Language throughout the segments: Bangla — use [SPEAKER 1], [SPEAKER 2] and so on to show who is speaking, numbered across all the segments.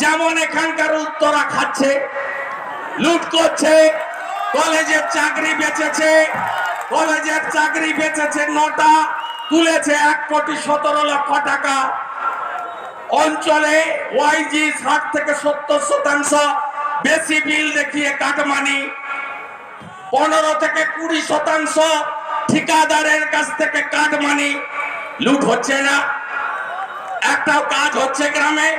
[SPEAKER 1] যেমন এখানকার উত্তরা খাচ্ছে, লুট করছে, কলেজের চাকরি বেচেছে, কলেজের চাকরি বেচেছে 9টা, তুলেছে 1,17,00,000 টাকা। অঞ্চলে ওয়াইজি 60 থেকে 70% বেশি বিল দেখিয়ে কাটমানি, 15 থেকে 20% ঠিকাদারের কাছ থেকে কাটমানি। লুট হচ্ছে না, একটাও কাজ হচ্ছে গ্রামে।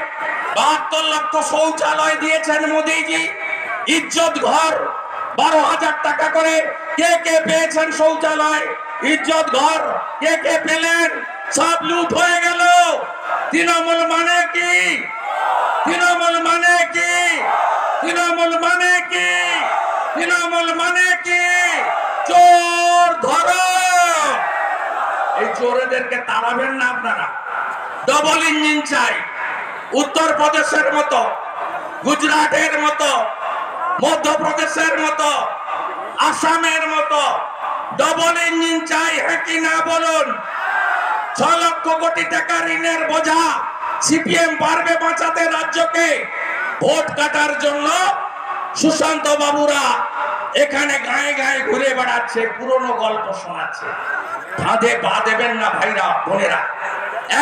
[SPEAKER 1] 72 লক্ষ শৌচালয় দিয়েছেন মোদীজি, ইজ্জত ঘর 12,000 টাকা করে। কে কে পেয়েছেন শৌচালয়, ইজ্জত ঘর? কে কে পেলেন? সব লুট হয়ে গেল। তৃণমূল মানে কি? তৃণমূল মানে কি? তৃণমূল মানে কি? তৃণমূল মানে কি? চোর ধরো। এই চোরেদেরকে তাড়াবেন না আপনারা। ডবল ইঞ্জিন চাই, উত্তরপ্রদেশের মতো, গুজরাটের মতো, মধ্যপ্রদেশের মতো, আসামের মতো ডবল ইঞ্জিন চাই। হ্যাঁ কি না বলুন? 6 লক্ষ কোটি টাকা ঋণের বোঝা সিপিএম পারবে বাঁচাতে রাজ্যকে? ভোট কাটার জন্য সুশান্ত বাবুরা এখানে গায়ে গায়ে ঘুরে বেড়াচ্ছে, পুরনো গল্প শোনাচ্ছে। ফাঁদে পা দেবেন না ভাইরা বোনেরা,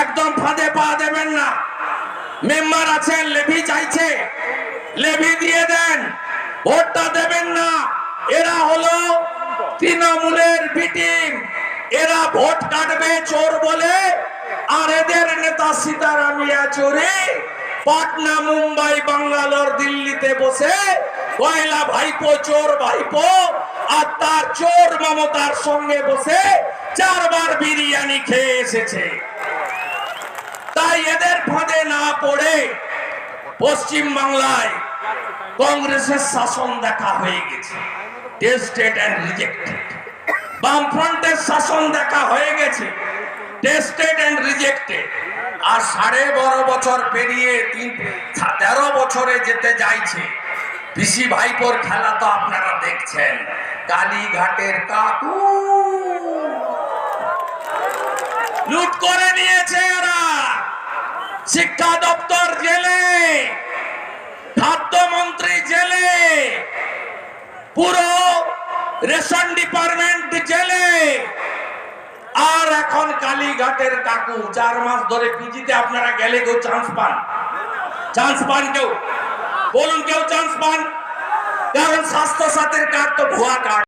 [SPEAKER 1] একদম ফাঁদে পা দেবেন না। মেম্বার আছেন, লেভি চাইছে, লেভি দিয়ে দেন, ভোটটা দেবেন না। এরা হলো তৃণমূলের বি টিম, এরা ভোট কাটবে চোর বলে। আর এদের নেতা সীতারাম ইয়েচুরি পাটনা, মুম্বাই, বাঙ্গালোর, দিল্লিতে বসে কয়লা ভাইপো, চোর ভাইপো আর তার চোর মমতার সঙ্গে বসে 4 বার বিরিয়ানি খেয়ে এসেছে। তাই এদের ফাঁদে না পড়ে পশ্চিম বাংলায় কংগ্রেসের শাসন দেখা হয়ে গেছে, টেস্টেড এন্ড রিজেক্টেড। বামফ্রন্টের শাসন দেখা হয়ে গেছে, টেস্টেড এন্ড রিজেক্টেড। আর 12.5 বছর পেরিয়ে 13 বছরে যেতে যাইছে। পিসি ভাইপোর খেলা তো আপনারা দেখছেন। কালীঘাটের কাকু লুট করে নিয়েছে এরা। শিক্ষা দপ্তর জেলে, খাদ্যমন্ত্রী জেলে, পুরো রেশন ডিপার্টমেন্ট জেলে। আর এখন কালীঘাটের কাকু 4 মাস ধরে পিজিতে আপনারা গেলে কেউ চান্স পান? চান্স পান কেউ? বলুন কেউ চান্স পান? কারণ স্বাস্থ্য সাথীর কার্ড তো ভুয়া কার্ড।